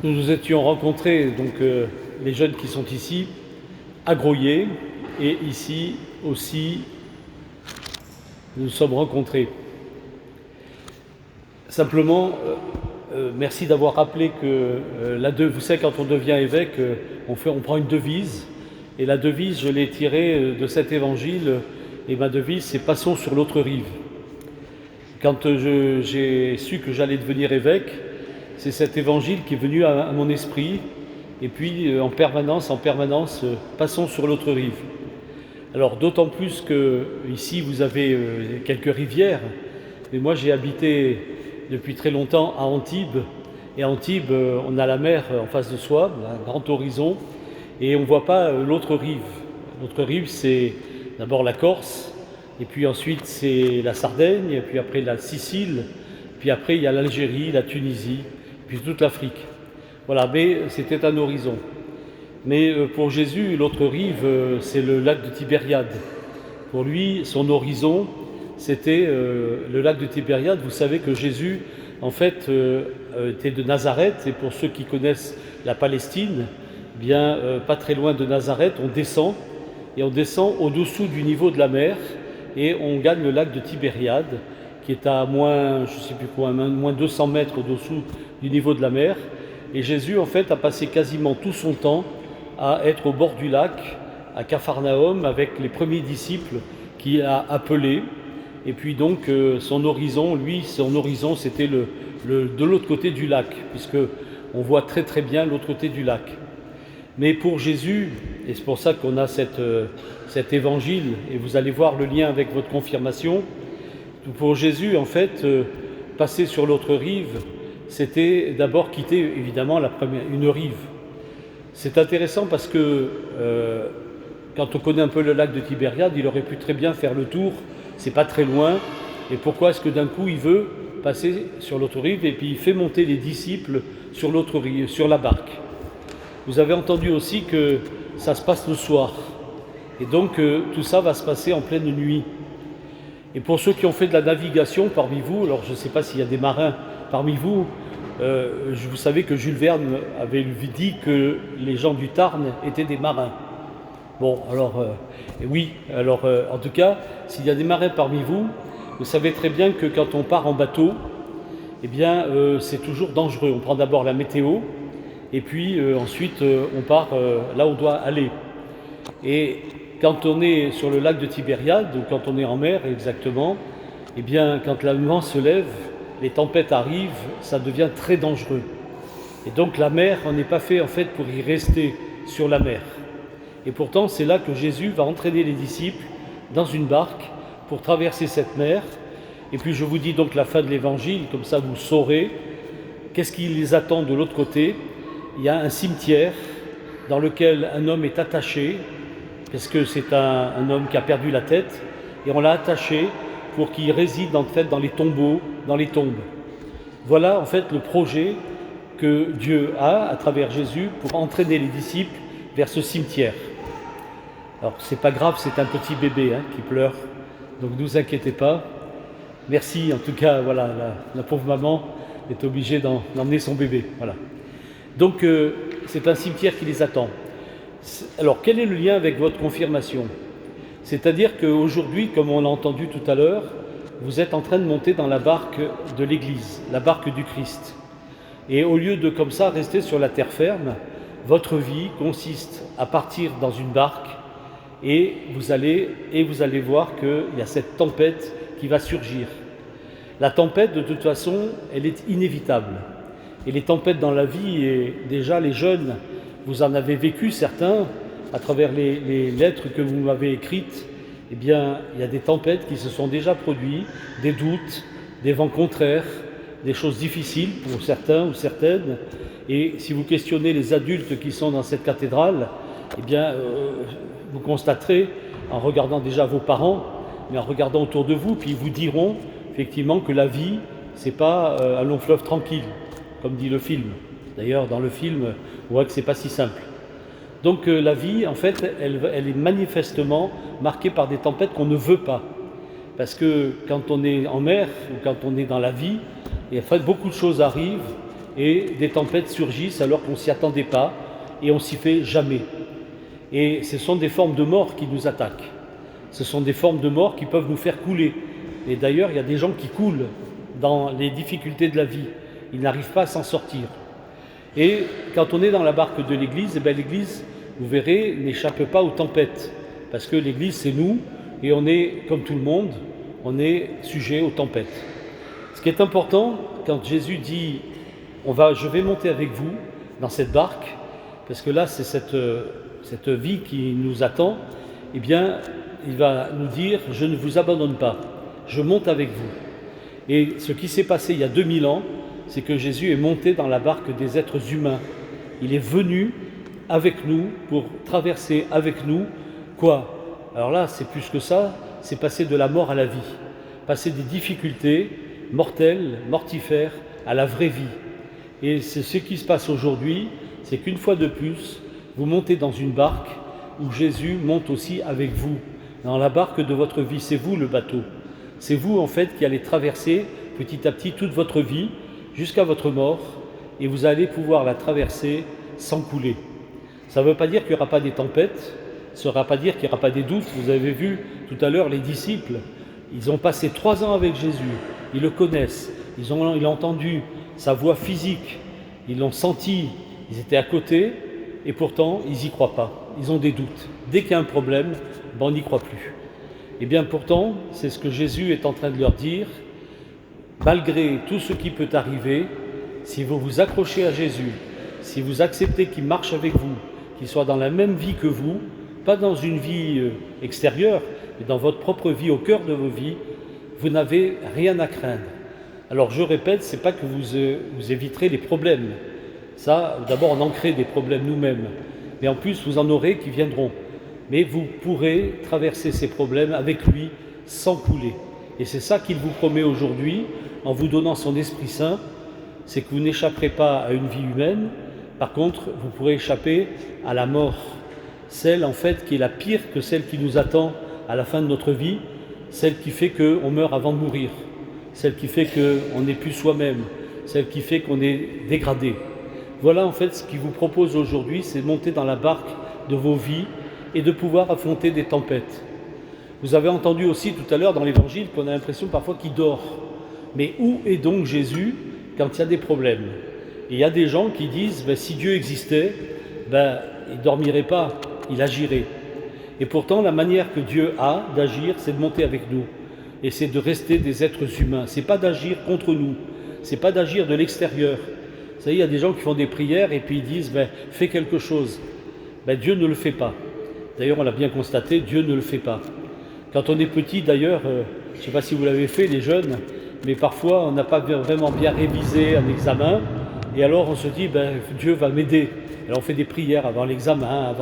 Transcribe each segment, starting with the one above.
Nous nous étions rencontrés, donc les jeunes qui sont ici, à Groyer, et ici aussi, nous nous sommes rencontrés. Simplement, merci d'avoir rappelé que vous savez, quand on devient évêque, on prend une devise, et la devise, je l'ai tirée de cet évangile, et ma devise, c'est « Passons sur l'autre rive ». Quand j'ai su que j'allais devenir évêque, c'est cet évangile qui est venu à mon esprit, et puis en permanence, passons sur l'autre rive. Alors d'autant plus que ici vous avez quelques rivières, mais moi j'ai habité depuis très longtemps à Antibes, et à Antibes on a la mer en face de soi, un grand horizon, et on ne voit pas l'autre rive. L'autre rive, c'est d'abord la Corse, et puis ensuite c'est la Sardaigne, et puis après la Sicile, puis après il y a l'Algérie, la Tunisie, puis toute l'Afrique. Voilà, mais c'était un horizon. Mais pour Jésus, l'autre rive, c'est le lac de Tibériade. Pour lui, son horizon, c'était le lac de Tibériade. Vous savez que Jésus, en fait, était de Nazareth, et pour ceux qui connaissent la Palestine, bien, pas très loin de Nazareth, on descend au-dessous du niveau de la mer, et on gagne le lac de Tibériade, qui est à moins 200 mètres au-dessous du niveau de la mer. Et Jésus, en fait, a passé quasiment tout son temps à être au bord du lac, à Capharnaüm, avec les premiers disciples qu'il a appelés. Et puis donc, son horizon, c'était de l'autre côté du lac, puisque on voit très très bien l'autre côté du lac. Mais pour Jésus, et c'est pour ça qu'on a cet évangile, et vous allez voir le lien avec votre confirmation, pour Jésus, en fait, passer sur l'autre rive, c'était d'abord quitter évidemment une rive. C'est intéressant parce que quand on connaît un peu le lac de Tibériade, il aurait pu très bien faire le tour, c'est pas très loin, et pourquoi est-ce que d'un coup il veut passer sur l'autre rive et puis il fait monter les disciples sur l'autre rive, sur la barque. Vous avez entendu aussi que ça se passe le soir, et donc tout ça va se passer en pleine nuit. Et pour ceux qui ont fait de la navigation parmi vous, alors je ne sais pas s'il y a des marins parmi vous, vous savez que Jules Verne avait dit que les gens du Tarn étaient des marins. Bon, alors, oui, alors en tout cas, s'il y a des marins parmi vous, vous savez très bien que quand on part en bateau, eh bien, c'est toujours dangereux. On prend d'abord la météo, et puis ensuite, on part là où on doit aller. Et quand on est sur le lac de Tibériade, ou quand on est en mer exactement, eh bien, quand le vent se lève, les tempêtes arrivent, ça devient très dangereux. Et donc la mer, on n'est pas fait en fait pour y rester sur la mer. Et pourtant, c'est là que Jésus va entraîner les disciples dans une barque pour traverser cette mer. Et puis je vous dis donc la fin de l'évangile, comme ça vous saurez qu'est-ce qui les attend de l'autre côté. Il y a un cimetière dans lequel un homme est attaché, parce que c'est un homme qui a perdu la tête, et on l'a attaché pour qu'il réside en fait dans les tombeaux, dans les tombes. Voilà en fait le projet que Dieu a à travers Jésus pour entraîner les disciples vers ce cimetière. Alors c'est pas grave, c'est un petit bébé qui pleure, donc ne vous inquiétez pas. Merci en tout cas, voilà, la pauvre maman est obligée d'emmener son bébé. Voilà. Donc c'est un cimetière qui les attend. Alors, quel est le lien avec votre confirmation? C'est-à-dire qu'aujourd'hui, comme on l'a entendu tout à l'heure, vous êtes en train de monter dans la barque de l'Église, la barque du Christ. Et au lieu de, comme ça, rester sur la terre ferme, votre vie consiste à partir dans une barque et vous allez voir qu'il y a cette tempête qui va surgir. La tempête, de toute façon, elle est inévitable. Et les tempêtes dans la vie, et déjà les jeunes, vous en avez vécu certains, à travers les lettres que vous m'avez écrites, eh bien, il y a des tempêtes qui se sont déjà produites, des doutes, des vents contraires, des choses difficiles pour certains ou certaines. Et si vous questionnez les adultes qui sont dans cette cathédrale, eh bien, vous constaterez, en regardant déjà vos parents, mais en regardant autour de vous, puis ils vous diront effectivement que la vie, c'est pas un long fleuve tranquille, comme dit le film. D'ailleurs, dans le film, on voit que c'est pas si simple. Donc la vie, en fait, elle est manifestement marquée par des tempêtes qu'on ne veut pas. Parce que quand on est en mer, ou quand on est dans la vie, et en fait, beaucoup de choses arrivent, et des tempêtes surgissent alors qu'on ne s'y attendait pas et on s'y fait jamais. Et ce sont des formes de mort qui nous attaquent. Ce sont des formes de mort qui peuvent nous faire couler. Et d'ailleurs, il y a des gens qui coulent dans les difficultés de la vie. Ils n'arrivent pas à s'en sortir. Et quand on est dans la barque de l'Église, eh bien l'Église, vous verrez, n'échappe pas aux tempêtes. Parce que l'Église, c'est nous, et on est, comme tout le monde, on est sujet aux tempêtes. Ce qui est important, quand Jésus dit « je vais monter avec vous dans cette barque », parce que là, c'est cette vie qui nous attend, eh bien, il va nous dire « je ne vous abandonne pas, je monte avec vous ». Et ce qui s'est passé il y a 2000 ans, c'est que Jésus est monté dans la barque des êtres humains. Il est venu avec nous pour traverser avec nous quoi? Alors là, c'est plus que ça, c'est passer de la mort à la vie, passer des difficultés mortelles, mortifères, à la vraie vie. Et c'est ce qui se passe aujourd'hui, c'est qu'une fois de plus, vous montez dans une barque où Jésus monte aussi avec vous. Dans la barque de votre vie, c'est vous le bateau. C'est vous en fait qui allez traverser petit à petit toute votre vie jusqu'à votre mort et vous allez pouvoir la traverser sans couler. Ça ne veut pas dire qu'il n'y aura pas des tempêtes, ça ne veut pas dire qu'il n'y aura pas des doutes. Vous avez vu tout à l'heure les disciples, ils ont passé 3 ans avec Jésus, ils le connaissent, ils ont entendu sa voix physique, ils l'ont senti, ils étaient à côté et pourtant ils n'y croient pas, ils ont des doutes. Dès qu'il y a un problème, on n'y croit plus. Et bien pourtant, c'est ce que Jésus est en train de leur dire, malgré tout ce qui peut arriver, si vous vous accrochez à Jésus, si vous acceptez qu'il marche avec vous, qu'il soit dans la même vie que vous, pas dans une vie extérieure, mais dans votre propre vie, au cœur de vos vies, vous n'avez rien à craindre. Alors je répète, ce n'est pas que vous éviterez les problèmes. Ça, d'abord on en crée des problèmes nous-mêmes, mais en plus vous en aurez qui viendront. Mais vous pourrez traverser ces problèmes avec lui sans couler. Et c'est ça qu'il vous promet aujourd'hui, en vous donnant son Esprit Saint, c'est que vous n'échapperez pas à une vie humaine, par contre, vous pourrez échapper à la mort, celle en fait qui est la pire que celle qui nous attend à la fin de notre vie, celle qui fait qu'on meurt avant de mourir, celle qui fait qu'on n'est plus soi-même, celle qui fait qu'on est dégradé. Voilà en fait ce qu'il vous propose aujourd'hui, c'est de monter dans la barque de vos vies et de pouvoir affronter des tempêtes. Vous avez entendu aussi tout à l'heure dans l'Évangile qu'on a l'impression parfois qu'il dort. Mais où est donc Jésus quand il y a des problèmes? Et il y a des gens qui disent si Dieu existait, il ne dormirait pas, il agirait. Et pourtant, la manière que Dieu a d'agir, c'est de monter avec nous. Et c'est de rester des êtres humains. Ce n'est pas d'agir contre nous, ce n'est pas d'agir de l'extérieur. Vous savez, il y a des gens qui font des prières et puis ils disent fais quelque chose. Dieu ne le fait pas. D'ailleurs, on l'a bien constaté, Dieu ne le fait pas. Quand on est petit, d'ailleurs, je ne sais pas si vous l'avez fait, les jeunes, mais parfois on n'a pas vraiment bien révisé un examen, et alors on se dit, Dieu va m'aider. Alors on fait des prières avant l'examen,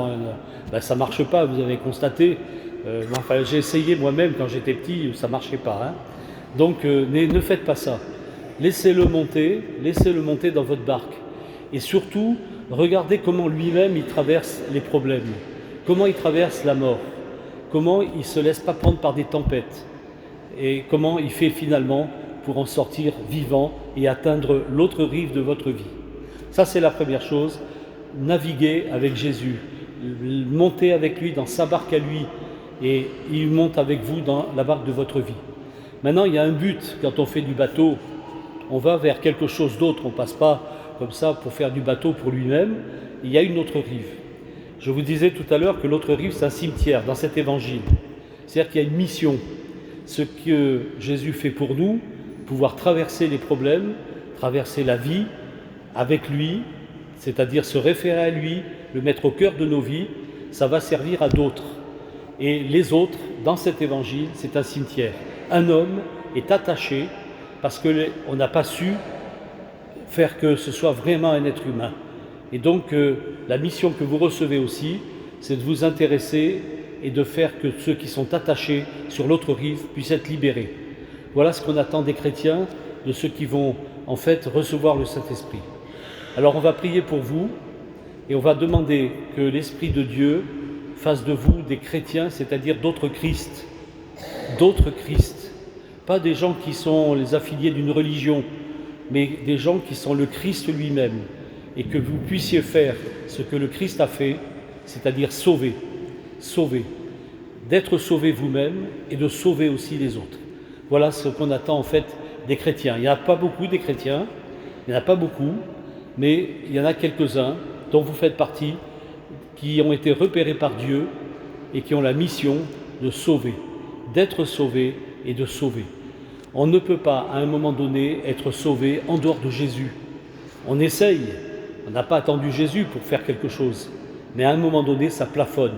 ça ne marche pas, vous avez constaté. J'ai essayé moi-même quand j'étais petit, ça ne marchait pas. Donc ne faites pas ça. Laissez-le monter dans votre barque. Et surtout, regardez comment lui-même il traverse les problèmes, comment il traverse la mort, comment il ne se laisse pas prendre par des tempêtes, et comment il fait finalement pour en sortir vivant et atteindre l'autre rive de votre vie. Ça, c'est la première chose, naviguer avec Jésus, monter avec lui dans sa barque à lui, et il monte avec vous dans la barque de votre vie. Maintenant, il y a un but quand on fait du bateau, on va vers quelque chose d'autre, on ne passe pas comme ça pour faire du bateau pour lui-même, il y a une autre rive. Je vous disais tout à l'heure que l'autre rive, c'est un cimetière dans cet évangile. C'est-à-dire qu'il y a une mission. Ce que Jésus fait pour nous, pouvoir traverser les problèmes, traverser la vie avec lui, c'est-à-dire se référer à lui, le mettre au cœur de nos vies, ça va servir à d'autres. Et les autres, dans cet évangile, c'est un cimetière. Un homme est attaché parce qu'on n'a pas su faire que ce soit vraiment un être humain. Et donc, la mission que vous recevez aussi, c'est de vous intéresser et de faire que ceux qui sont attachés sur l'autre rive puissent être libérés. Voilà ce qu'on attend des chrétiens, de ceux qui vont en fait recevoir le Saint-Esprit. Alors on va prier pour vous et on va demander que l'Esprit de Dieu fasse de vous des chrétiens, c'est-à-dire d'autres Christ, pas des gens qui sont les affiliés d'une religion, mais des gens qui sont le Christ lui-même, et que vous puissiez faire ce que le Christ a fait, c'est-à-dire sauver, d'être sauvé vous-même et de sauver aussi les autres. Voilà ce qu'on attend en fait des chrétiens. Il n'y en a pas beaucoup des chrétiens, il n'y en a pas beaucoup, mais il y en a quelques-uns dont vous faites partie, qui ont été repérés par Dieu et qui ont la mission de sauver, d'être sauvés et de sauver. On ne peut pas, à un moment donné, être sauvé en dehors de Jésus. On essaye, on n'a pas attendu Jésus pour faire quelque chose, mais à un moment donné, ça plafonne.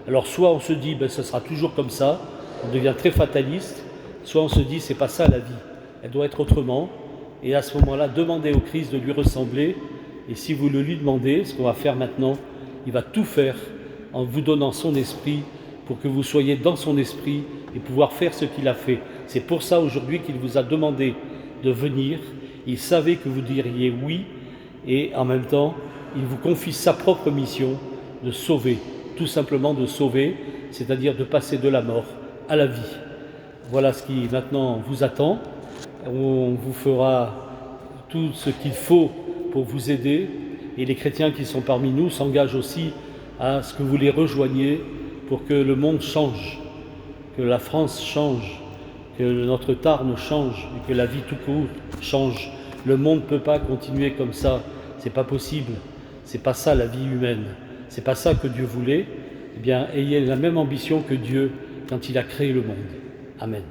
Alors soit on se dit, ce sera toujours comme ça, on devient très fataliste, soit on se dit, c'est pas ça la vie, elle doit être autrement, et à ce moment-là, demandez au Christ de lui ressembler, et si vous le lui demandez, ce qu'on va faire maintenant, il va tout faire en vous donnant son esprit, pour que vous soyez dans son esprit et pouvoir faire ce qu'il a fait. C'est pour ça aujourd'hui qu'il vous a demandé de venir. Il savait que vous diriez oui et en même temps, il vous confie sa propre mission de sauver, tout simplement de sauver, c'est-à-dire de passer de la mort à la vie. Voilà ce qui maintenant vous attend. On vous fera tout ce qu'il faut pour vous aider et les chrétiens qui sont parmi nous s'engagent aussi à ce que vous les rejoigniez pour que le monde change, que la France change, que notre Tarn change et que la vie tout court change. Le monde ne peut pas continuer comme ça, c'est pas possible, c'est pas ça la vie humaine, c'est pas ça que Dieu voulait. Eh bien, ayez la même ambition que Dieu quand il a créé le monde. Amen.